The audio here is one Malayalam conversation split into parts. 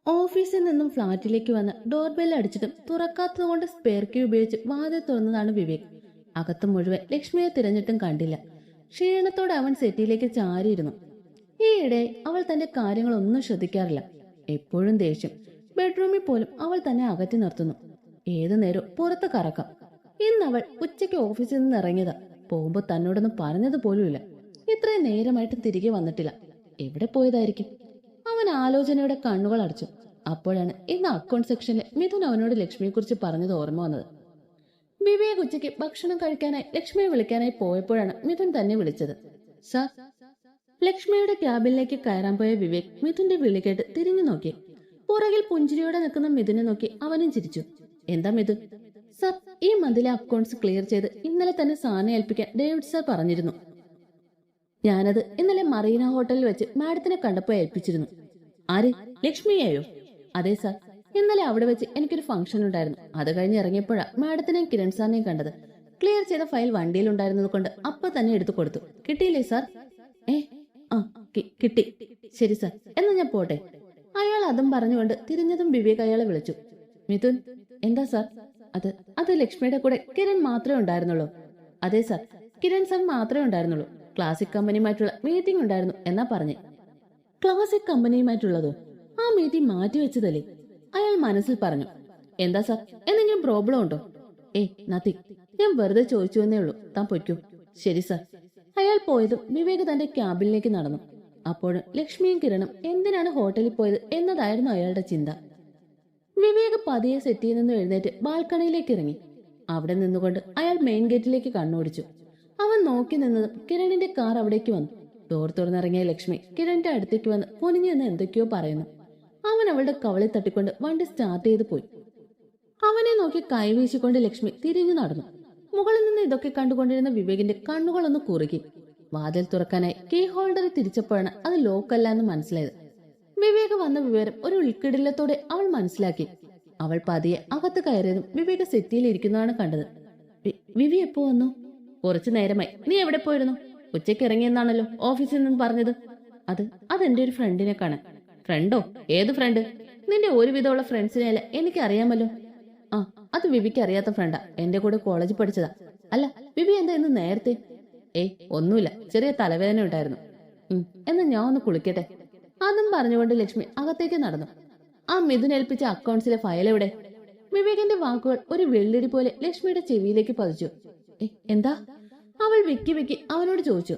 ഓഫീസിൽ നിന്നും ഫ്ളാറ്റിലേക്ക് വന്ന് ഡോർബെൽ അടിച്ചിട്ടും തുറക്കാത്തതുകൊണ്ട് സ്പെയർ കീ ഉപയോഗിച്ച് വാതിൽ തുറന്നതാണ് വിവേക്. അകത്ത് മുഴുവൻ ലക്ഷ്മിയെ തിരഞ്ഞിട്ടും കണ്ടില്ല. ക്ഷീണത്തോടെ അവൻ സെറ്റിയിലേക്ക് ചാരിയിരുന്നു. ഈയിടെ അവൾ തന്റെ കാര്യങ്ങളൊന്നും ശ്രദ്ധിക്കാറില്ല. എപ്പോഴും ദേഷ്യം. ബെഡ്റൂമിൽ പോലും അവൾ തന്നെ അകറ്റി നിർത്തുന്നു. ഏതു നേരവും പുറത്ത് കറക്കാം. ഇന്ന് അവൾ ഉച്ചയ്ക്ക് ഓഫീസിൽ നിന്ന് ഇറങ്ങിയതാ. പോകുമ്പോ തന്നോടൊന്നും പറഞ്ഞത് പോലുമില്ല. ഇത്രയും നേരമായിട്ട് തിരികെ വന്നിട്ടില്ല. എവിടെ പോയതായിരിക്കും? അവൻ ആലോചനയുടെ കണ്ണുകൾ അടച്ചു. അപ്പോഴാണ് ഇന്ന് അക്കൗണ്ട് സെക്ഷനിൽ മിഥുൻ അവനോട് ലക്ഷ്മിയെ കുറിച്ച് പറഞ്ഞത് ഓർമ്മ വന്നത്. വിവേക് ഉച്ചയ്ക്ക് ഭക്ഷണം കഴിക്കാനായി ലക്ഷ്മിയെ വിളിക്കാനായി പോയപ്പോഴാണ് മിഥുൻ തന്നെ വിളിച്ചത്. സാർ. ലക്ഷ്മിയുടെ ക്യാബിനിലേക്ക് കയറാൻ പോയ വിവേക് മിഥുന്റെ വിളി കേട്ട് തിരിഞ്ഞു നോക്കി. പുറകിൽ പുഞ്ചിരിയോടെ നിൽക്കുന്ന മിഥുനെ നോക്കി അവനും ചിരിച്ചു. എന്താ മിഥുൻ? സാർ, ഈ മന്തിലെ അക്കൗണ്ട്സ് ക്ലിയർ ചെയ്ത് ഇന്നലെ തന്നെ സാറിനെ ഏൽപ്പിക്കാൻ ഡേവിഡ് സാർ പറഞ്ഞിരുന്നു. ഞാനത് ഇന്നലെ മറീന ഹോട്ടലിൽ വെച്ച് മാഡത്തിനെ കണ്ടപ്പോ ഏൽപ്പിച്ചിരുന്നു. ആര്? ലക്ഷ്മിയെയോ? അതെ സാർ, ഇന്നലെ അവിടെ വെച്ച് എനിക്കൊരു ഫംഗ്ഷൻ ഉണ്ടായിരുന്നു. അത് കഴിഞ്ഞ് ഇറങ്ങിയപ്പോഴാ മാഡത്തിനെയും കിരൺ സാറിനെയും കണ്ടത്. ക്ലിയർ ചെയ്ത ഫയൽ വണ്ടിയിൽ ഉണ്ടായിരുന്നത് കൊണ്ട് അപ്പൊ തന്നെ എടുത്തു കൊടുത്തു. കിട്ടിയില്ലേ സാർ? ആ കിട്ടി. ശരി സാർ, എന്നാ ഞാൻ പോട്ടെ. അയാൾ അതും പറഞ്ഞുകൊണ്ട് തിരിഞ്ഞതും വിവേക് അയാളെ വിളിച്ചു. മിഥുൻ. എന്താ സാർ? അത് ലക്ഷ്മിയുടെ കൂടെ കിരൺ മാത്രമേ ഉണ്ടായിരുന്നുള്ളൂ. അതെ സാർ, കിരൺ സാർ മാത്രമേ ഉണ്ടായിരുന്നുള്ളൂ. ക്ലാസിക് കമ്പനിയുമായിട്ടുള്ള മീറ്റിംഗ് ഉണ്ടായിരുന്നു എന്നാ പറഞ്ഞേ. ക്ലാസിക് കമ്പനിയുമായിട്ടുള്ളതോ? ആ മീറ്റിംഗ് മാറ്റിവെച്ചതല്ലേ? അയാൾ മനസ്സിൽ പറഞ്ഞു. എന്താ സാർ, എന്തെങ്കിലും പ്രോബ്ലം ഉണ്ടോ? നത്തിങ്. ഞാൻ വെറുതെ ചോദിച്ചു എന്നേ ഉള്ളൂ. താൻ പൊയ്ക്കോ. ശരി സാർ. അയാൾ പോയതും വിവേക് തന്റെ ക്യാബിനിലേക്ക് നടന്നു. അപ്പോൾ ലക്ഷ്മിയും കിരണും എന്തിനാണ് ഹോട്ടലിൽ പോയത് എന്നതായിരുന്നു അയാളുടെ ചിന്ത. വിവേക് പതിയെ സെറ്റിയിൽ നിന്ന് എഴുന്നേറ്റ് ബാൽക്കണിയിലേക്ക് ഇറങ്ങി. അവിടെ നിന്നുകൊണ്ട് അയാൾ മെയിൻ ഗേറ്റിലേക്ക് കണ്ണോടിച്ചു. അവൻ നോക്കി നിന്നതും കിരണിന്റെ കാർ അവിടേക്ക് വന്നു. ഡോർ തുറന്നിറങ്ങിയ ലക്ഷ്മി കിരണിന്റെ അടുത്തേക്ക് വന്ന് പൊനിഞ്ഞു നിന്ന് എന്തൊക്കെയോ പറയുന്നു. അവൻ അവളുടെ കവളിൽ തട്ടിക്കൊണ്ട് വണ്ടി സ്റ്റാർട്ട് ചെയ്ത് പോയി. അവനെ നോക്കി കൈവീശിക്കൊണ്ട് ലക്ഷ്മി തിരിഞ്ഞു നടന്നു. മുകളിൽ നിന്ന് ഇതൊക്കെ കണ്ടുകൊണ്ടിരുന്ന വിവേകിന്റെ കണ്ണുകളൊന്ന് കുറുകി. വാതിൽ തുറക്കാനായി കീ ഹോൾഡർ തിരിച്ചപ്പോഴാണ് അത് ലോക്കല്ല എന്ന് മനസ്സിലായത്. വിവേക് വന്ന വിവരം ഒരു ഉൾക്കിടിലത്തോടെ അവൾ മനസ്സിലാക്കി. അവൾ പതിയെ അകത്ത് കയറിയതും വിവേക് സെറ്റിയിൽ ഇരിക്കുന്നതാണ് കണ്ടത്. വിവി എപ്പോ വന്നു? കുറച്ചു നേരമായി. നീ എവിടെ പോയിരുന്നു? ഉച്ചയ്ക്ക് ഇറങ്ങിയെന്നാണല്ലോ ഓഫീസിൽ നിന്ന് പറഞ്ഞത്. അതെന്റെ ഒരു ഫ്രണ്ടിനെ കാണാൻ. ഫ്രണ്ടോ? ഏത് ഫ്രണ്ട്? നിന്റെ ഒരുവിധമുള്ള ഫ്രണ്ട്സിനെ അല്ല എനിക്ക് അറിയാമല്ലോ. അത് വിവിക്ക് അറിയാത്ത ഫ്രണ്ടാ. എന്റെ കൂടെ കോളേജിൽ പഠിച്ചതാ. അല്ല, വിവി എന്താ ഇന്ന് നേരത്തെ? ഒന്നുമില്ല, ചെറിയ തലവേദന ഉണ്ടായിരുന്നു. എന്നാ ഞാൻ ഒന്ന് കുളിക്കട്ടെ. അതും പറഞ്ഞുകൊണ്ട് ലക്ഷ്മി അകത്തേക്ക് നടന്നു. ആ മിഥുൻ ഏൽപ്പിച്ച അക്കൗണ്ട്സിലെ ഫയൽ എവിടെ? വിവേകിന്റെ വാക്കുകൾ ഒരു വെള്ളിടി പോലെ ലക്ഷ്മിയുടെ ചെവിയിലേക്ക് പതിച്ചു. എന്താ? അവൾ വിക്കി അവനോട് ചോദിച്ചു.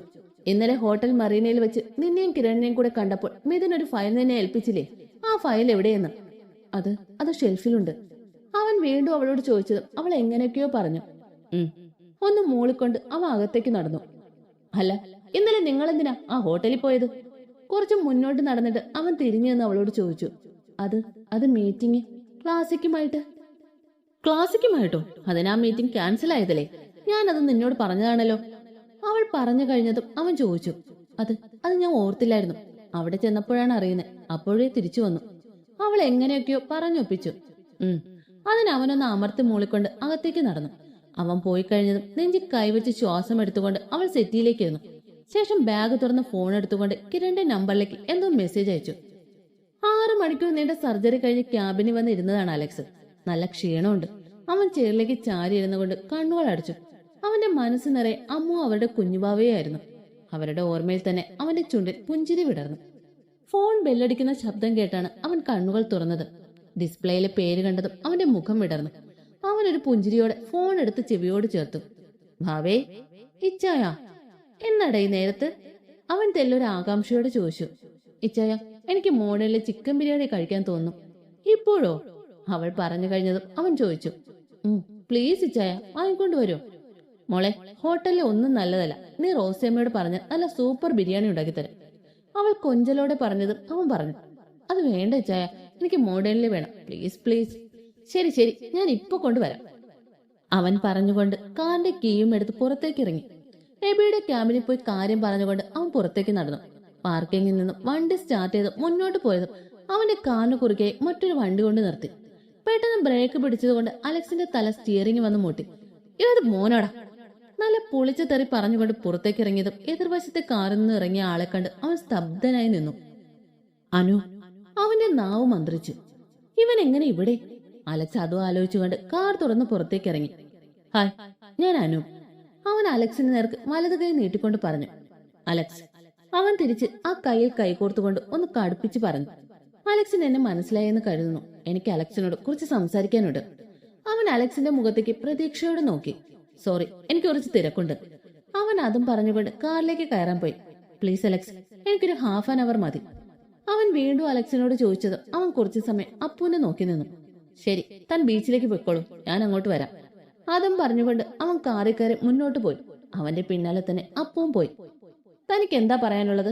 ഇന്നലെ ഹോട്ടൽ മറീനയിൽ വെച്ച് നിന്നെയും കിരണിനെയും കൂടെ കണ്ടപ്പോൾ മിഥുൻ ഒരു ഫയൽ നിന്നെ ഏൽപ്പിച്ചില്ലേ? ആ ഫയൽ എവിടെയെന്ന്? അത് ഷെൽഫിലുണ്ട്. അവൻ വീണ്ടും അവളോട് ചോദിച്ചതും അവൾ എങ്ങനെയൊക്കെയോ പറഞ്ഞു. ഒന്ന് മൂളിക്കൊണ്ട് അവൻ അകത്തേക്ക് നടന്നു. അല്ല, ഇന്നലെ നിങ്ങളെന്തിനാ ആ ഹോട്ടലിൽ പോയത്? കുറച്ച് മുന്നോട്ട് നടന്നിട്ട് അവൻ തിരിഞ്ഞു നിന്ന് അവളോട് ചോദിച്ചു. അത് മീറ്റിംഗ് ക്ലാസിക്കുമായിട്ടോ? അതിനാ മീറ്റിംഗ് ക്യാൻസൽ ആയതല്ലേ? ഞാനത് നിന്നോട് പറഞ്ഞതാണല്ലോ. അവൾ പറഞ്ഞു കഴിഞ്ഞതും അവൻ ചോദിച്ചു. അത് ഞാൻ ഓർത്തില്ലായിരുന്നു. അവിടെ ചെന്നപ്പോഴാണ് അറിയുന്നത്. അപ്പോഴേ തിരിച്ചു വന്നു. അവൾ എങ്ങനെയൊക്കെയോ പറഞ്ഞൊപ്പിച്ചു. അതിനവനൊന്ന് അമർത്തി മൂളിക്കൊണ്ട് അകത്തേക്ക് നടന്നു. അവൻ പോയി കഴിഞ്ഞതും നെഞ്ചി കൈവച്ച് ശ്വാസം എടുത്തുകൊണ്ട് അവൾ സെറ്റിയിലേക്ക് ഇരുന്നു. ശേഷം ബാഗ് തുറന്ന് ഫോൺ എടുത്തുകൊണ്ട് കിരണിന്റെ നമ്പറിലേക്ക് എന്തോ മെസ്സേജ് അയച്ചു. 6 മണിക്കൂർ നീണ്ട സർജറി കഴിഞ്ഞ് ക്യാബിനിൽ വന്ന് ഇരുന്നതാണ് അലക്സ്. നല്ല ക്ഷീണമുണ്ട്. അവൻ ചെയറിലേക്ക് ചാരി ഇരുന്നുകൊണ്ട് കണ്ണുകൾ അടച്ചു. അവന്റെ മനസ്സ് നിറയെ അമ്മു അവരുടെ കുഞ്ഞുബാവയായിരുന്നു. അവരുടെ ഓർമ്മയിൽ തന്നെ അവന്റെ ചുണ്ടിൽ പുഞ്ചിരി വിടർന്നു. ഫോൺ ബെല്ലടിക്കുന്ന ശബ്ദം കേട്ടാണ് അവൻ കണ്ണുകൾ തുറന്നത്. ഡിസ്പ്ലേയിലെ പേര് കണ്ടതും അവന്റെ മുഖം വിടർന്നു. അവനൊരു പുഞ്ചിരിയോടെ ഫോൺ എടുത്ത് ചെവിയോട് ചേർത്തു. ഭാവേ, ഇച്ചായ എന്നട ഈ നേരത്ത്? അവൻ തെല്ലൊരു ആകാംക്ഷയോടെ ചോദിച്ചു. ഇച്ചായ, എനിക്ക് മോഡലിലെ ചിക്കൻ ബിരിയാണി കഴിക്കാൻ തോന്നുന്നു. ഇപ്പോഴോ? അവൾ പറഞ്ഞു കഴിഞ്ഞതും അവൻ ചോദിച്ചു. പ്ലീസ് ഇച്ചായ, വാങ്ങിക്കൊണ്ട് വരുമോ? മോളെ, ഹോട്ടലിലെ ഒന്നും നല്ലതല്ല. നീ റോസമ്മയോട് പറഞ്ഞ് നല്ല സൂപ്പർ ബിരിയാണി ഉണ്ടാക്കിത്തരാം. അവൾ കൊഞ്ചലോടെ പറഞ്ഞതും അവൻ പറഞ്ഞു. അത് വേണ്ട ഇച്ചായ, എനിക്ക് മോഡലിൽ വേണം. പ്ലീസ്. ശരി, ഞാൻ ഇപ്പൊ കൊണ്ടുവരാം. അവൻ പറഞ്ഞുകൊണ്ട് കാറിന്റെ കീയും എടുത്ത് പുറത്തേക്ക് ഇറങ്ങി. എബിയുടെ ക്യാബിനിൽ പോയി കാര്യം പറഞ്ഞുകൊണ്ട് അവൻ പുറത്തേക്ക് നടന്നു. പാർക്കിങ്ങിൽ നിന്നും വണ്ടി സ്റ്റാർട്ട് ചെയ്ത് മുന്നോട്ട് പോയതും അവന്റെ കാറിന് കുറുകെ മറ്റൊരു വണ്ടി കൊണ്ട് നിർത്തി. പെട്ടെന്ന് ബ്രേക്ക് പിടിച്ചതുകൊണ്ട് അലക്സിന്റെ തല സ്റ്റിയറിംഗ് വന്ന് മൂട്ടി. ഏത് മോനോടാ? നല്ല പൊളിച്ച തെറി പറഞ്ഞുകൊണ്ട് പുറത്തേക്ക് ഇറങ്ങിയതും എതിർവശത്തെ കാറിൽ നിന്ന് ഇറങ്ങിയ ആളെ കണ്ട് അവൻ സ്തബ്ധനായി നിന്നു. അനു. അവന്റെ നാവ് മന്ത്രിച്ചു. ഇവൻ എങ്ങനെ ഇവിടെ? അലക്സ് അതും ആലോചിച്ചുകൊണ്ട് കാർ തുറന്ന് പുറത്തേക്ക് ഇറങ്ങി. ഹായ്, ഞാൻ അനൂപ്. അവൻ അലക്സിന് നേർക്ക് വലത് കൈ നീട്ടിക്കൊണ്ട് പറഞ്ഞു. അലക്സ്. അവൻ തിരിച്ച് ആ കൈയിൽ കൈകോർത്തുകൊണ്ട് ഒന്ന് കടുപ്പിച്ച് പറഞ്ഞു. അലക്സിന് എന്നെ മനസ്സിലായെന്ന് കരുതുന്നു. എനിക്ക് അലക്സിനോട് കുറച്ച് സംസാരിക്കാനുണ്ട്. അവൻ അലക്സിന്റെ മുഖത്തേക്ക് പ്രതീക്ഷയോടെ നോക്കി. സോറി, എനിക്ക് കുറച്ച് തിരക്കുണ്ട്. അവൻ അതും പറഞ്ഞുകൊണ്ട് കാറിലേക്ക് കയറാൻ പോയി. പ്ലീസ് അലക്സ്, എനിക്കൊരു ഹാഫ് ആൻ അവർ മതി. അവൻ വീണ്ടും അലക്സിനോട് ചോദിച്ചത് അവൻ കുറച്ചു സമയം അപ്പുവിനെ നോക്കി നിന്നു. ശരി, താൻ ബീച്ചിലേക്ക് പോയിക്കോളൂ, ഞാൻ അങ്ങോട്ട് വരാം. അതും പറഞ്ഞുകൊണ്ട് അവൻ കാറിൽ കയറി മുന്നോട്ട് പോയി. അവന്റെ പിന്നാലെ തന്നെ അപ്പുവും പോയി. തനിക്ക് എന്താ പറയാനുള്ളത്?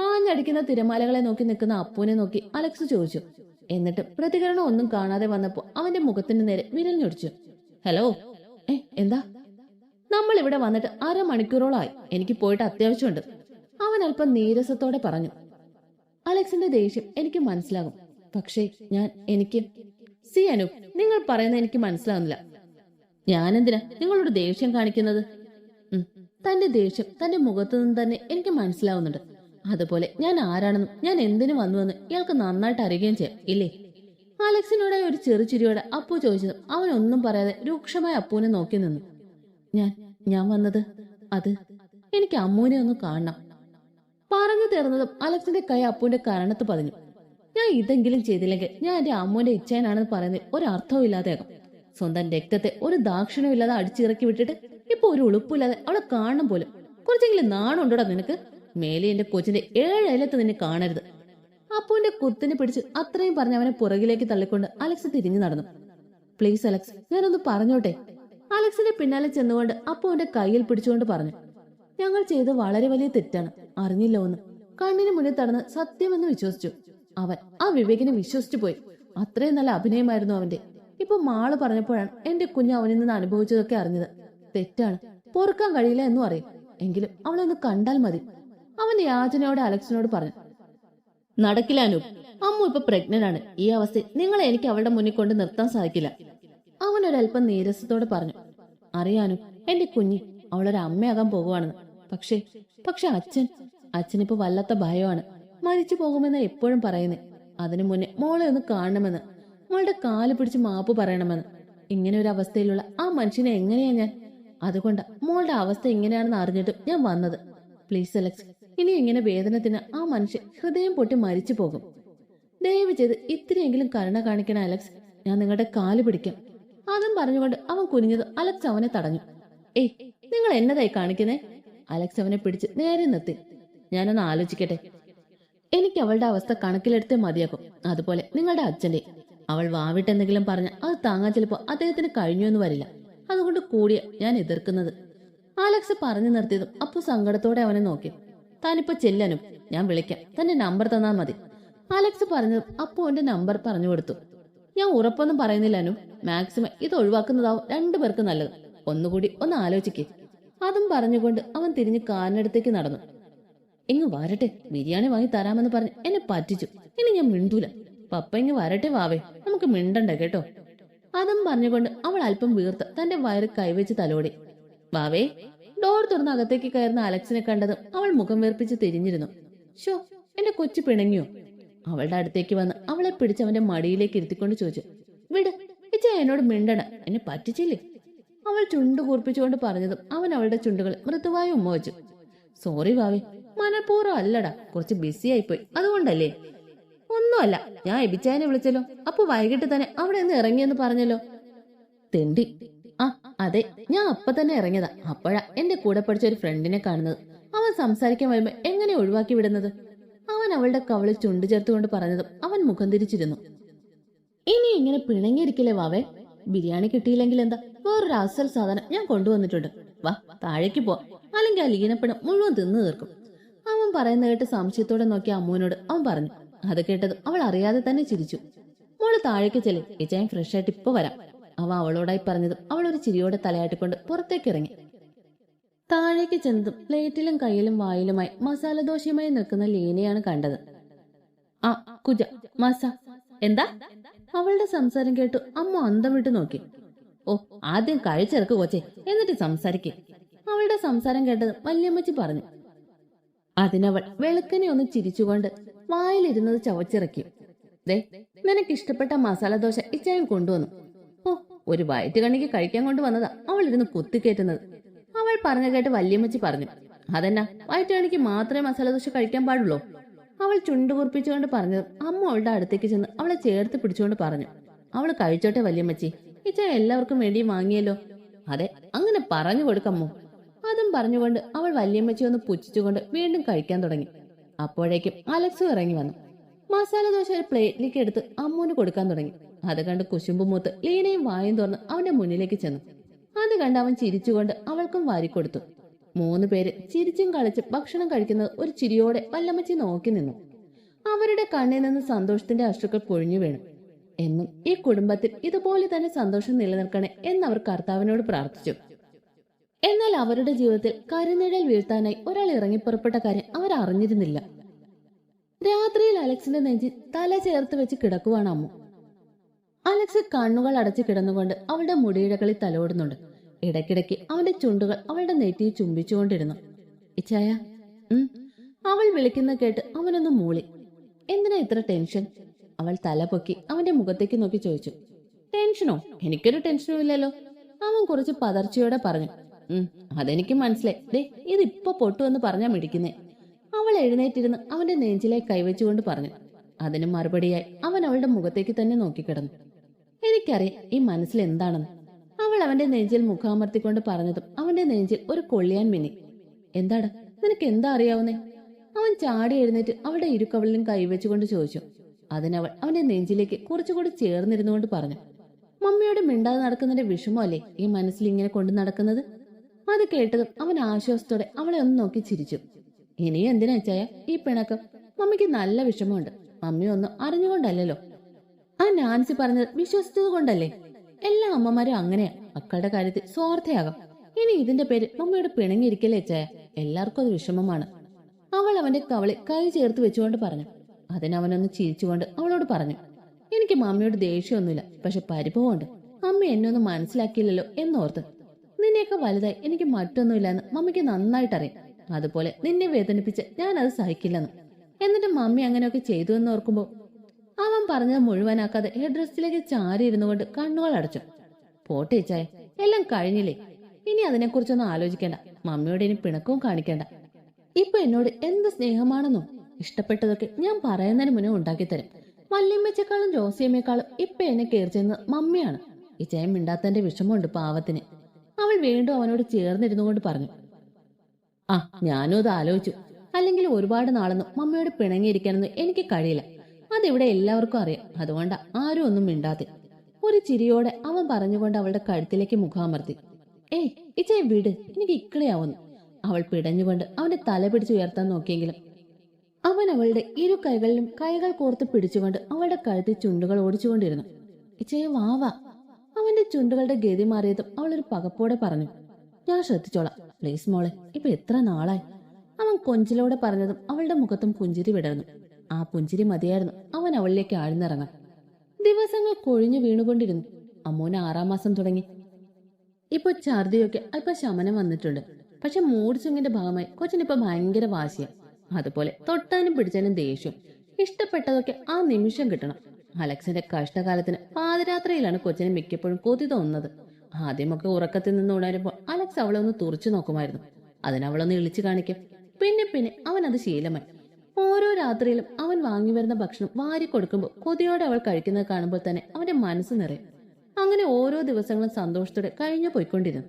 ആഞ്ഞടിക്കുന്ന തിരമാലകളെ നോക്കി നിൽക്കുന്ന അപ്പുവിനെ നോക്കി അലക്സ് ചോദിച്ചു. എന്നിട്ട് പ്രതികരണം ഒന്നും കാണാതെ വന്നപ്പോ അവന്റെ മുഖത്തിന് നേരെ വിരൽ ഞൊടിച്ചു. ഹലോ, എന്താ? നമ്മൾ ഇവിടെ വന്നിട്ട് അരമണിക്കൂറോളായി. എനിക്ക് പോയിട്ട് അത്യാവശ്യമുണ്ട്. അവൻ അല്പം നീരസത്തോടെ പറഞ്ഞു. അലക്സിന്റെ ദേഷ്യം എനിക്ക് മനസ്സിലാകും. പക്ഷേ എനിക്ക് സി അനൂപ്, നിങ്ങൾ പറയുന്നത് എനിക്ക് മനസ്സിലാവുന്നില്ല. ഞാനെന്തിനാ നിങ്ങളോട് ദേഷ്യം കാണിക്കുന്നത്? തന്റെ ദേഷ്യം തന്റെ മുഖത്തു നിന്ന് തന്നെ എനിക്ക് മനസ്സിലാവുന്നുണ്ട്. അതുപോലെ ഞാൻ ആരാണെന്നും ഞാൻ എന്തിനു വന്നുവെന്ന് ഇയാൾക്ക് നന്നായിട്ട് അറിയുകയും ചെയ്യാം, ഇല്ലേ? അലക്സിനോടെ ഒരു ചെറുചിരിയോടെ അപ്പു ചോദിച്ചതും അവൻ ഒന്നും പറയാതെ രൂക്ഷമായ അപ്പുവിനെ നോക്കി നിന്നു. ഞാൻ വന്നത് അത് എനിക്ക് അമ്മൂനെ ഒന്ന് കാണണം. പറഞ്ഞു തീർന്നതും അലക്സിന്റെ കൈ അപ്പുവിന്റെ കരണത്ത് പതിഞ്ഞു. ഞാൻ ഇതെങ്കിലും ചെയ്തില്ലെങ്കിൽ ഞാൻ എന്റെ അമ്മൂന്റെ ഇച്ഛാനാണെന്ന് പറയുന്നത് ഒരർത്ഥവും ഇല്ലാതെയാകും. സ്വന്തം രക്തത്തെ ഒരു ദാക്ഷിണ്യം ഇല്ലാതെ അടിച്ചിറക്കി വിട്ടിട്ട് ഇപ്പൊ ഒരു ഉളുപ്പില്ലാതെ അവളെ കാണണം പോലും. കുറച്ചെങ്കിലും നാണുണ്ടോടാ നിനക്ക്? മേലെ എന്റെ കൊച്ചിന്റെ 7 അയലത്ത് നിന്നെ കാണരുത്. അപ്പുവിന്റെ കുത്തിനെ പിടിച്ച് അത്രയും പറഞ്ഞ് അവനെ പുറകിലേക്ക് തള്ളിക്കൊണ്ട് അലക്സ് തിരിഞ്ഞു നടന്നു. പ്ലീസ് അലക്സ്, ഞാനൊന്ന് പറഞ്ഞോട്ടെ. അലക്സിന്റെ പിന്നാലെ ചെന്നുകൊണ്ട് അപ്പുവിന്റെ കയ്യിൽ പിടിച്ചുകൊണ്ട് പറഞ്ഞു. ഞങ്ങൾ ചെയ്ത് വളരെ വലിയ തെറ്റാണ്, അറിഞ്ഞില്ല ഒന്ന്. കണ്ണിന് മുന്നിൽ തടന്ന് സത്യമെന്ന് വിശ്വസിച്ചു. അവൻ ആ വിവേകിനെ വിശ്വസിച്ചു പോയി. അത്രയും നല്ല അഭിനയമായിരുന്നു അവന്റെ. ഇപ്പൊ മാള് പറഞ്ഞപ്പോഴാണ് എന്റെ കുഞ്ഞ് അവനിൽ നിന്ന് അനുഭവിച്ചതൊക്കെ അറിഞ്ഞത്. തെറ്റാണ്, പൊറുക്കാൻ കഴിയില്ല എന്നും അറിയും. എങ്കിലും അവളൊന്ന് കണ്ടാൽ മതി. അവൻ യാചനയോടെ അലക്സിനോട് പറഞ്ഞു. നടക്കില്ല അനൂപ്, അമ്മു ഇപ്പൊ പ്രഗ്നന്റ് ആണ്. ഈ അവസ്ഥയിൽ നിങ്ങളെ എനിക്ക് അവളുടെ മുന്നിൽ കൊണ്ട് നിർത്താൻ സാധിക്കില്ല. അവൻ ഒരല്പം നീരസത്തോടെ പറഞ്ഞു. അറിയാനു, എന്റെ കുഞ്ഞി അവളൊരു അമ്മയാകാൻ പോകുവാണെന്ന്. പക്ഷെ അച്ഛനിപ്പോ വല്ലാത്ത ഭയമാണ്. മരിച്ചു പോകുമെന്ന് എപ്പോഴും പറയുന്നേ. അതിനു മുന്നേ മോളെ ഒന്ന് കാണണമെന്ന്, മോളുടെ കാല് പിടിച്ച് മാപ്പ് പറയണമെന്ന്. ഇങ്ങനെ ഒരു അവസ്ഥയിലുള്ള ആ മനുഷ്യനെ എങ്ങനെയാ ഞാൻ? അതുകൊണ്ടാ മോളുടെ അവസ്ഥ ഇങ്ങനെയാണെന്ന് അറിഞ്ഞിട്ടും ഞാൻ വന്നത്. പ്ലീസ് അലക്സ്, ഇനി ഇങ്ങനെ വേദനത്തിന് ആ മനുഷ്യൻ ഹൃദയം പൊട്ടി മരിച്ചു പോകും. ദയവ് ചെയ്ത് ഇത്രയെങ്കിലും കരുണ കാണിക്കണം അലക്സ്. ഞാൻ നിങ്ങളുടെ കാല് പിടിക്കാം. അതും പറഞ്ഞുകൊണ്ട് അവൻ കുനിഞ്ഞത് അലക്സ് അവനെ തടഞ്ഞു. ഏയ്, നിങ്ങൾ എന്നതായി കാണിക്കുന്നേ? അലക്സ് അവനെ പിടിച്ച് നേരെ നിർത്തി. ഞാനൊന്ന് ആലോചിക്കട്ടെ. എനിക്ക് അവളുടെ അവസ്ഥ കണക്കിലെടുത്തേ മതിയാക്കും. അതുപോലെ നിങ്ങളുടെ അച്ഛന്റെ. അവൾ വാവിട്ടെന്തെങ്കിലും പറഞ്ഞ അത് താങ്ങാൻ ചിലപ്പോ അദ്ദേഹത്തിന് കഴിഞ്ഞു എന്ന് വരില്ല. അതുകൊണ്ട് കൂടിയ ഞാൻ എതിർക്കുന്നത്. അലക്സ് പറഞ്ഞു നിർത്തിയതും അപ്പു സങ്കടത്തോടെ അവനെ നോക്കി. താനിപ്പോ ചെല്ലാനും, ഞാൻ വിളിക്കാം, തന്റെ നമ്പർ തന്നാൽ മതി. അലക്സ് പറഞ്ഞതും അപ്പു അവന്റെ നമ്പർ പറഞ്ഞു കൊടുത്തു. ഞാൻ ഉറപ്പൊന്നും പറയുന്നില്ലാനും, മാക്സിമം ഇത് ഒഴിവാക്കുന്നതാവും രണ്ടുപേർക്ക് നല്ലത്. ഒന്നുകൂടി ഒന്ന് ആലോചിക്കേ. അതും പറഞ്ഞുകൊണ്ട് അവൻ തിരിഞ്ഞ് കാറിനടുത്തേക്ക് നടന്നു. ഇങ്ങ് വരട്ടെ, ബിരിയാണി വാങ്ങി തരാമെന്ന് പറഞ്ഞ് എന്നെ പറ്റിച്ചു. ഇനി ഞാൻ മിണ്ടൂല. പപ്പ ഇങ്ങ് വരട്ടെ വാവേ, നമുക്ക് മിണ്ടണ്ട കേട്ടോ. അതും പറഞ്ഞുകൊണ്ട് അവൾ അല്പം വീർത്ത് തന്റെ വയറ് കൈവച്ച് തലോടി. വാവേ. ഡോർ തുറന്ന് അകത്തേക്ക് കയറുന്ന അലക്സിനെ കണ്ടതും അവൾ മുഖം വീർപ്പിച്ച് തിരിഞ്ഞിരുന്നു. ഷോ, എന്റെ കൊച്ചു പിണങ്ങിയോ? അവളുടെ അടുത്തേക്ക് വന്ന് അവളെ പിടിച്ച് അവന്റെ മടിയിലേക്ക് ഇരുത്തിക്കൊണ്ട് ചോദിച്ചു. വിട് ഇച്ച, എന്നോട് മിണ്ടണ, എന്നെ പറ്റിച്ചില്ലേ? അവൾ ചുണ്ടു കൂർപ്പിച്ചുകൊണ്ട് പറഞ്ഞതും അവൻ അവളുടെ ചുണ്ടുകൾ മൃദുവായി ഉമ്മ വെച്ചു. സോറി വാവേ, മനഃപൂർവ്വം അല്ലടാ, കുറച്ച് ബിസി ആയിപ്പോയി, അതുകൊണ്ടല്ലേ. ഒന്നുമല്ല, ഞാൻ എബിച്ചായനെ വിളിച്ചല്ലോ. അപ്പൊ വൈകിട്ട് തന്നെ അവിടെ നിന്ന് ഇറങ്ങിയെന്ന് പറഞ്ഞല്ലോ. തെണ്ടി. ആ അതെ, ഞാൻ അപ്പൊ തന്നെ ഇറങ്ങിയതാ. അപ്പോഴാ എന്റെ കൂടെ പഠിച്ച ഒരു ഫ്രണ്ടിനെ കാണുന്നത്. അവൻ സംസാരിക്കാൻ വരുമ്പോ എങ്ങനെ ഒഴിവാക്കി വിടുന്നത്? അവൻ അവളുടെ കവളിൽ ചുണ്ടു ചേർത്തുകൊണ്ട് പറഞ്ഞതും അവൻ മുഖം തിരിച്ചിരുന്നു. ഇനി ഇങ്ങനെ പിണങ്ങിയിരിക്കില്ലേ വാവേ? ബിരിയാണി കിട്ടിയില്ലെങ്കിൽ എന്താ, വേറൊരു അസൽ സാധനം ഞാൻ കൊണ്ടുവന്നിട്ടുണ്ട്. വാ, താഴേക്ക് പോ, അല്ലെങ്കിൽ ആ ലീനപ്പണം മുഴുവൻ തിന്നു തീർക്കും. അവൻ പറയുന്ന കേട്ട് സംശയത്തോടെ നോക്കിയ അമ്മുവിനോട് അവൻ പറഞ്ഞു. അത് കേട്ടത് അവൾ അറിയാതെ തന്നെ ചിരിച്ചു. മോള് താഴേക്ക് ചെല്ലേ, ഇച്ചായൻ ഫ്രഷ് ആയിട്ട് ഇപ്പൊ വരാം. അവൻ അവളോടായി പറഞ്ഞതും അവൾ ഒരു ചിരിയോടെ തലയാട്ടിക്കൊണ്ട് പുറത്തേക്ക് ഇറങ്ങി. താഴേക്ക് ചെന്നതും പ്ലേറ്റിലും കയ്യിലും വായിലുമായി മസാല ദോശയുമായി നിൽക്കുന്ന ലീനയാണ് കണ്ടത്. ആ കുജ മസ എന്താ? അവളുടെ സംസാരം കേട്ടു അമ്മ അന്തം വിട്ട് നോക്കി. ഓ, ആദ്യം കഴിച്ചിറക്ക് കൊച്ചേ, എന്നിട്ട് സംസാരിക്കേ. അവളുടെ സംസാരം കേട്ടത് വല്യമ്മച്ചി പറഞ്ഞു. അതിനവൾ വെളുക്കനെ ഒന്ന് ചിരിച്ചുകൊണ്ട് വായിലിരുന്നത് ചവച്ചിറക്കി. ദേ, നിനക്ക് ഇഷ്ടപ്പെട്ട മസാല ദോശ ഇച്ചായം കൊണ്ടുവന്നു. ഓ, ഒരു വയറ്റ് കണ്ണിക്ക് കഴിക്കാൻ കൊണ്ടുവന്നതാ അവൾ ഇരുന്ന് കുത്തിക്കേറ്റുന്നത്. അവൾ പറഞ്ഞ കേട്ട് വല്യമ്മച്ചി പറഞ്ഞു. അതെന്നാ, വയറ്റ് കണ്ണിക്ക് മാത്രമേ മസാല ദോശ കഴിക്കാൻ പാടുള്ളൂ? അവൾ ചുണ്ടുകുറിപ്പിച്ചുകൊണ്ട് പറഞ്ഞതും അമ്മ അവളുടെ അടുത്തേക്ക് ചെന്ന് അവളെ ചേർത്ത് പിടിച്ചുകൊണ്ട് പറഞ്ഞു. അവള് കഴിച്ചോട്ടെ വല്യമ്മച്ചി, ഇച്ചായ എല്ലാവർക്കും വേണ്ടി വാങ്ങിയല്ലോ. അതെ, അങ്ങനെ പറഞ്ഞു കൊടുക്കമ്മോ. അതും പറഞ്ഞുകൊണ്ട് അവൾ വല്യമ്മച്ചി ഒന്ന് പുച്ഛിച്ചുകൊണ്ട് വീണ്ടും കഴിക്കാൻ തുടങ്ങി. അപ്പോഴേക്കും അലക്സും ഇറങ്ങി വന്നു. മസാല ദോശ ഒരു പ്ലേറ്റിലേക്ക് എടുത്ത് അമ്മൂന് കൊടുക്കാൻ തുടങ്ങി. അത് കണ്ട് കുശുമ്പുമൂത്ത് ലീനയും വായും തുറന്ന് അവന്റെ മുന്നിലേക്ക് ചെന്നു. അത് കണ്ട് അവൻ ചിരിച്ചുകൊണ്ട് അവൾക്കും വാരിക്കൊടുത്തു. 3 പേര് ചിരിച്ചും കളിച്ചും ഭക്ഷണം കഴിക്കുന്നത് ഒരു ചിരിയോടെ വല്ലമ്മച്ചി നോക്കി നിന്നു. അവരുടെ കണ്ണിൽ നിന്ന് സന്തോഷത്തിന്റെ അശ്രുക്കൾ പൊഴിഞ്ഞു വീണു. എന്നും ഈ കുടുംബത്തിൽ ഇതുപോലെ തന്നെ സന്തോഷം നിലനിൽക്കണേ എന്നവർ കർത്താവിനോട് പ്രാർത്ഥിച്ചു. എന്നാൽ അവരുടെ ജീവിതത്തിൽ കരിനിഴൽ വീഴ്ത്താനായി ഒരാൾ ഇറങ്ങിപ്പുറപ്പെട്ട കാര്യം അവർ അറിഞ്ഞിരുന്നില്ല. രാത്രിയിൽ അലക്സിന്റെ നെഞ്ചിൽ തല ചേർത്ത് വെച്ച് കിടക്കുവാണ് അമ്മു. അലക്സ് കണ്ണുകൾ അടച്ച് കിടന്നുകൊണ്ട് അവളുടെ മുടിയിഴകളിൽ തലോടുന്നുണ്ട്. ഇടയ്ക്കിടയ്ക്ക് അവന്റെ ചുണ്ടുകൾ അവളുടെ നെറ്റിയിൽ ചുംബിച്ചുകൊണ്ടിരുന്നു. ഇച്ചായ. അവൾ വിളിക്കുന്ന കേട്ട് അവനൊന്ന് മൂളി. എന്തിനാ ഇത്ര ടെൻഷൻ? അവൾ തല പൊക്കി അവന്റെ മുഖത്തേക്ക് നോക്കി ചോദിച്ചു. ടെൻഷനോ? എനിക്കൊരു ടെൻഷനും ഇല്ലല്ലോ. അവൻ കുറച്ച് പതർച്ചയോടെ പറഞ്ഞു. അതെനിക്ക് മനസ്സിലായി. ദേ, ഇതിപ്പോ പൊട്ടുവെന്ന് പറഞ്ഞാ മിടിക്കുന്നേ. അവൾ എഴുന്നേറ്റിരുന്ന് അവന്റെ നെഞ്ചിലേക്ക് കൈവച്ചുകൊണ്ട് പറഞ്ഞു. അതിന് മറുപടിയായി അവൻ അവളുടെ മുഖത്തേക്ക് തന്നെ നോക്കിക്കിടന്നു. എനിക്കറിയാം ഈ മനസ്സിൽ എന്താണെന്ന്. അവൾ അവന്റെ നെഞ്ചിൽ മുഖാമർത്തിക്കൊണ്ട് പറഞ്ഞതും അവന്റെ നെഞ്ചിൽ ഒരു കൊള്ളിയാൻ മിന്നി. എന്താടാ, നിനക്ക് എന്താ അറിയാവുന്നേ? അവൻ ചാടി എഴുന്നേറ്റ് അവളുടെ ഇരുക്കവളിലും കൈവച്ചുകൊണ്ട് ചോദിച്ചു. അതിനവൾ അവന്റെ നെഞ്ചിലേക്ക് കുറച്ചുകൂടി ചേർന്നിരുന്നുകൊണ്ട് പറഞ്ഞു. മമ്മിയോട് മിണ്ടാതെ നടക്കുന്നതിന്റെ വിഷമല്ലേ ഈ മനസ്സിൽ ഇങ്ങനെ കൊണ്ടു നടക്കുന്നത്? അത് കേട്ടതും അവൻ ആശ്വാസത്തോടെ അവളെ ഒന്ന് നോക്കി ചിരിച്ചു. ഇനിയും എന്തിനാ ചായ ഈ പിണക്കം? മമ്മിക്ക് നല്ല വിഷമമുണ്ട്. മമ്മി ഒന്നും അറിഞ്ഞുകൊണ്ടല്ലോ. ആ നാൻസി പറഞ്ഞത് വിശ്വസിച്ചത് കൊണ്ടല്ലേ? എല്ലാ അമ്മമാരും അങ്ങനെയാ. മക്കളുടെ കാര്യത്തിൽ സ്വാർത്ഥയാകാം. ഇനി ഇതിന്റെ പേര് മമ്മിയോട് പിണങ്ങിയിരിക്കല്ലേ ചായ? എല്ലാവർക്കും അത് വിഷമമാണ്. അവൾ അവന്റെ കവളിൽ കൈ ചേർത്ത് വെച്ചുകൊണ്ട് പറഞ്ഞു. അതിനവനൊന്ന് ചിരിച്ചുകൊണ്ട് അവളോട് പറഞ്ഞു. എനിക്ക് മമ്മിയോട് ദേഷ്യമൊന്നുമില്ല, പക്ഷെ പരിഭവമുണ്ട്. അമ്മ എന്നെ ഒന്നും മനസ്സിലാക്കിയില്ലല്ലോ എന്നോർത്ത്. നിന്നെയൊക്കെ വലുതായി എനിക്ക് മറ്റൊന്നുമില്ലെന്ന് മമ്മിക്ക് നന്നായിട്ടറിയാം. അതുപോലെ നിന്നെ വേദനിപ്പിച്ച് ഞാൻ അത് സഹിക്കില്ലെന്ന്. എന്നിട്ട് മമ്മി അങ്ങനെയൊക്കെ ചെയ്തു എന്ന് ഓർക്കുമ്പോ. അവൻ പറഞ്ഞത് മുഴുവനാക്കാതെ ഹെഡ് റെസ്റ്റിലേക്ക് ചാരി ഇരുന്നുകൊണ്ട് കണ്ണുകൾ അടച്ചു. പോട്ടെ ചായ, എല്ലാം കഴിഞ്ഞില്ലേ? ഇനി അതിനെക്കുറിച്ചൊന്നും ആലോചിക്കേണ്ട. മമ്മിയോട് ഇനി പിണക്കവും കാണിക്കേണ്ട. ഇപ്പൊ എന്നോട് എന്ത് സ്നേഹമാണെന്നോ. ഇഷ്ടപ്പെട്ടതൊക്കെ ഞാൻ പറയുന്നതിന് മുന്നേ ഉണ്ടാക്കിത്തരും. വല്യമ്മച്ചേക്കാളും ജോസിയമ്മയെക്കാളും ഇപ്പൊ എന്നെ കയറിച്ചെന്ന് മമ്മിയാണ്. ഈ ചായ മിണ്ടാത്തന്റെ വിഷമമുണ്ട് പാവത്തിന്. അവൾ വീണ്ടും അവനോട് ചേർന്നിരുന്നുകൊണ്ട് പറഞ്ഞു. ആ, ഞാനും അത് ആലോചിച്ചു. അല്ലെങ്കിൽ ഒരുപാട് നാളൊന്നും മമ്മിയോട് പിണങ്ങിയിരിക്കാനൊന്നും എനിക്ക് കഴിയില്ല. അതിവിടെ എല്ലാവർക്കും അറിയാം. അതുകൊണ്ടാ ആരും ഒന്നും മിണ്ടാതെ. ഒരു ചിരിയോടെ അവൻ പറഞ്ഞുകൊണ്ട് അവളുടെ കഴുത്തിലേക്ക് മുഖാമർത്തി. ഏയ് ഇച്ചേ വിട്, എനിക്ക് ഇക്കിളിയാവുന്നു. അവൾ പിടഞ്ഞുകൊണ്ട് അവന്റെ തല പിടിച്ച് ഉയർത്താൻ നോക്കിയെങ്കിലും അവൻ അവളുടെ ഇരു കൈകളിലും കൈകൾ കോർത്ത് പിടിച്ചുകൊണ്ട് അവളുടെ കഴുത്തിൽ ചുണ്ടുകൾ ഓടിച്ചുകൊണ്ടിരുന്നു. ഇച്ചേ വാവാ. അവന്റെ ചുണ്ടുകളുടെ ഗതി മാറിയതും അവളൊരു പകപ്പോടെ പറഞ്ഞു. ഞാൻ ശ്രദ്ധിച്ചോളാം പ്ലീസ് മോളെ, ഇപ്പൊ എത്ര നാളായി. അവൻ കൊഞ്ചിലോടെ പറഞ്ഞതും അവളുടെ മുഖത്തും പുഞ്ചിരി വിടർന്നു. ആ പുഞ്ചിരി മതിയായിരുന്നു അവൻ അവളിലേക്ക് ആഴ്ന്നിറങ്ങാൻ. ദിവസങ്ങൾ കൊഴിഞ്ഞു വീണുകൊണ്ടിരുന്നു. അമ്മൂന് 6-ാം മാസം തുടങ്ങി. ഇപ്പൊ ഛർദിയൊക്കെ അല്പം ശമനം വന്നിട്ടുണ്ട്. പക്ഷെ മൂഡ് സ്വിങ്ങിന്റെ ഭാഗമായി കൊച്ചിനിപ്പോ ഭയങ്കര വാശിയ. അതുപോലെ തൊട്ടാനും പിടിച്ചാലും ദേഷ്യം. ഇഷ്ടപ്പെട്ടതൊക്കെ ആ നിമിഷം കിട്ടണം. അലക്സിന്റെ കഷ്ടകാലത്തിന് പാതിരാത്രിയിലാണ് കൊച്ചിന് മിക്കപ്പോഴും കൊതി തോന്നുന്നത്. ആദ്യമൊക്കെ ഉറക്കത്തിൽ നിന്ന് ഉണരുമ്പോൾ അലക്സ് അവളെ ഒന്ന് തുറച്ചു നോക്കുമായിരുന്നു. അതിനവളൊന്ന് ഇളിച്ചു കാണിക്കും. പിന്നെ പിന്നെ അവൻ അത് ശീലമായി. ഓരോ രാത്രിയിലും അവൻ വാങ്ങി വരുന്ന ഭക്ഷണം വാരി കൊടുക്കുമ്പോൾ കൊതിയോടെ അവൾ കഴിക്കുന്നത് കാണുമ്പോൾ തന്നെ അവന്റെ മനസ്സ് നിറയും. അങ്ങനെ ഓരോ ദിവസങ്ങളും സന്തോഷത്തോടെ കഴിഞ്ഞു പോയിക്കൊണ്ടിരുന്നു.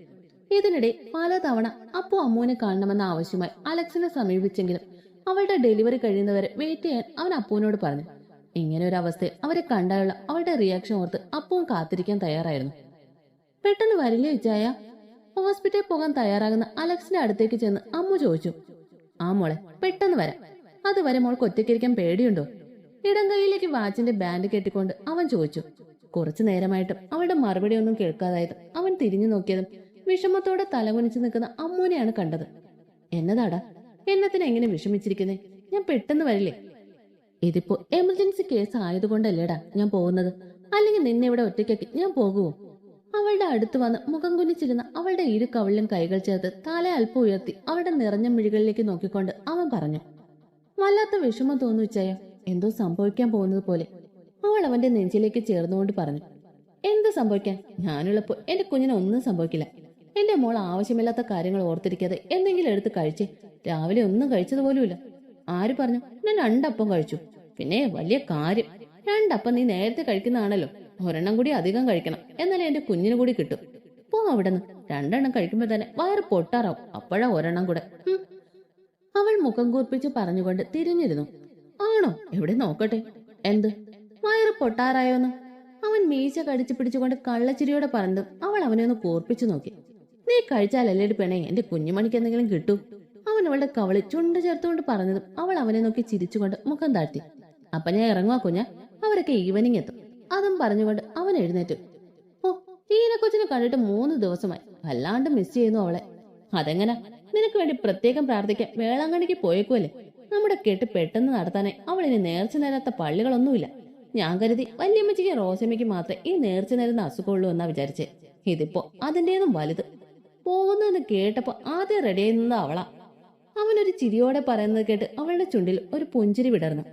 ഇതിനിടെ പലതവണ അപ്പു അമ്മുവിനെ കാണണമെന്ന ആവശ്യമായി അലക്സിനെ സമീപിച്ചെങ്കിലും അവളുടെ ഡെലിവറി കഴിയുന്നവരെ വെയിറ്റ് ചെയ്യാൻ അവൻ അപ്പുവിനോട് പറഞ്ഞു. ഇങ്ങനെ ഒരു അവസ്ഥയിൽ അവരെ കണ്ടായുള്ള അവളുടെ റിയാക്ഷൻ ഓർത്ത് അപ്പുവും കാത്തിരിക്കാൻ തയ്യാറായിരുന്നു. പെട്ടെന്ന് വരില്ലേ ഇച്ചായ? ഹോസ്പിറ്റലിൽ പോകാൻ തയ്യാറാകുന്ന അലക്സിന്റെ അടുത്തേക്ക് ചെന്ന് അമ്മു ചോദിച്ചു. ആ മോളെ, പെട്ടെന്ന് വരാം. അതുവരെ മോൾക്ക് ഒറ്റയ്ക്കിരിക്കാൻ പേടിയുണ്ടോ? ഇടം കൈയിലേക്ക് വാച്ചിന്റെ ബാൻഡ് കെട്ടിക്കൊണ്ട് അവൻ ചോദിച്ചു. കുറച്ചു നേരമായിട്ടും അവളുടെ മറുപടി ഒന്നും കേൾക്കാതായതും അവൻ തിരിഞ്ഞു നോക്കിയതും വിഷമത്തോടെ തലകുനിച്ചു നിൽക്കുന്ന അമ്മൂനെയാണ് കണ്ടത്. എന്നതാടാ, എന്നത്തിന് എങ്ങനെ വിഷമിച്ചിരിക്കുന്നേ? ഞാൻ പെട്ടെന്ന് വരില്ലേ? ഇതിപ്പോ എമർജൻസി കേസ് ആയതുകൊണ്ടല്ലേടാ ഞാൻ പോകുന്നത്. അല്ലെങ്കിൽ നിന്നെ ഇവിടെ ഒറ്റയ്ക്കാക്കി ഞാൻ പോകുവോ? അവളുടെ അടുത്ത് വന്ന് മുഖം കുനിച്ചിരുന്ന അവളുടെ ഇരു കവിളിലും കൈകൾ ചേർത്ത് തല അല്പം ഉയർത്തി അവളുടെ നിറഞ്ഞ മിഴികളിലേക്ക് നോക്കിക്കൊണ്ട് അവൻ പറഞ്ഞു. വല്ലാത്ത വിഷമം തോന്നുവച്ചായ, എന്തോ സംഭവിക്കാൻ പോകുന്നത് പോലെ. അവൾ അവന്റെ നെഞ്ചിലേക്ക് ചേർന്നുകൊണ്ട് പറഞ്ഞു. എന്ത് സംഭവിക്കാൻ? ഞാനുള്ളപ്പോ എന്റെ കുഞ്ഞിന് ഒന്നും സംഭവിക്കില്ല. എന്റെ മോൾ ആവശ്യമില്ലാത്ത കാര്യങ്ങൾ ഓർത്തിരിക്കാതെ എന്തെങ്കിലും എടുത്ത് കഴിച്ചേ. രാവിലെ ഒന്നും കഴിച്ചതുപോലുമില്ല. ആര് പറഞ്ഞു? ഞാൻ 2 അപ്പം കഴിച്ചു. പിന്നെ വലിയ കാര്യം, 2 അപ്പം നീ നേരത്തെ കഴിക്കുന്നതാണല്ലോ. ഒരെണ്ണം കൂടി അധികം കഴിക്കണം, എന്നാലേ എന്റെ കുഞ്ഞിന് കൂടി കിട്ടും. പോ അവിടെന്ന്. 2 എണ്ണം കഴിക്കുമ്പോ തന്നെ വയറ് പൊട്ടാറാവും. അപ്പോഴാ ഒരെണ്ണം കൂടെ. അവൾ മുഖം കൂർപ്പിച്ച് പറഞ്ഞുകൊണ്ട് തിരിഞ്ഞിരുന്നു. ആണോ? എവിടെ നോക്കട്ടെ. എന്ത്? വയറ് പൊട്ടാറായോന്ന്? അവൻ മീശ കടിച്ചു പിടിച്ചുകൊണ്ട് കള്ളച്ചിരിയോടെ പറഞ്ഞതും അവൾ അവനെ ഒന്ന് കൂർപ്പിച്ചു നോക്കി. നീ കഴിച്ചാലല്ലേടി പെണേ എന്റെ കുഞ്ഞുമണിക്ക് എന്തെങ്കിലും കിട്ടൂ. അവൻ അവളുടെ കവളി ചുണ്ട് ചേർത്തുകൊണ്ട് പറഞ്ഞതും അവൾ അവനെ നോക്കി ചിരിച്ചുകൊണ്ട് മുഖം താഴ്ത്തി. അപ്പൊ ഞാൻ ഇറങ്ങുവാ കുഞ്ഞ, അവരൊക്കെ ഈവനിങ് എത്തും. അതും പറഞ്ഞുകൊണ്ട് അവൻ എഴുന്നേറ്റു. ഓ, ഈനെ കൊച്ചിനെ കണ്ടിട്ട് 3 ദിവസമായി. വല്ലാണ്ട് മിസ് ചെയ്യുന്നു അവളെ. അതെങ്ങനെ? നിനക്ക് വേണ്ടി പ്രത്യേകം പ്രാർത്ഥിക്കാൻ വേളാങ്കണ്ണിക്ക് പോയേക്കുമല്ലേ? നമ്മുടെ കെട്ട് പെട്ടെന്ന് നടത്താനേ അവളിന് നേർച്ച നേരാത്ത പള്ളികളൊന്നുമില്ല. ഞാൻ കരുതി വല്യമ്മച്ചിക്ക് റോസമ്മയ്ക്ക് മാത്രമേ ഈ നേർച്ച നേരുന്ന അസുഖമുള്ളൂ എന്നാ വിചാരിച്ചേ. ഇതിപ്പോ അതിന്റേതും വലുത്. പോകുന്നെന്ന് കേട്ടപ്പോ ആദ്യം റെഡി ആയിരുന്നത് അവളാ. അവനൊരു ചിരിയോടെ പറയുന്നത് കേട്ട് അവളുടെ ചുണ്ടിൽ ഒരു പുഞ്ചിരി വിടർന്നു.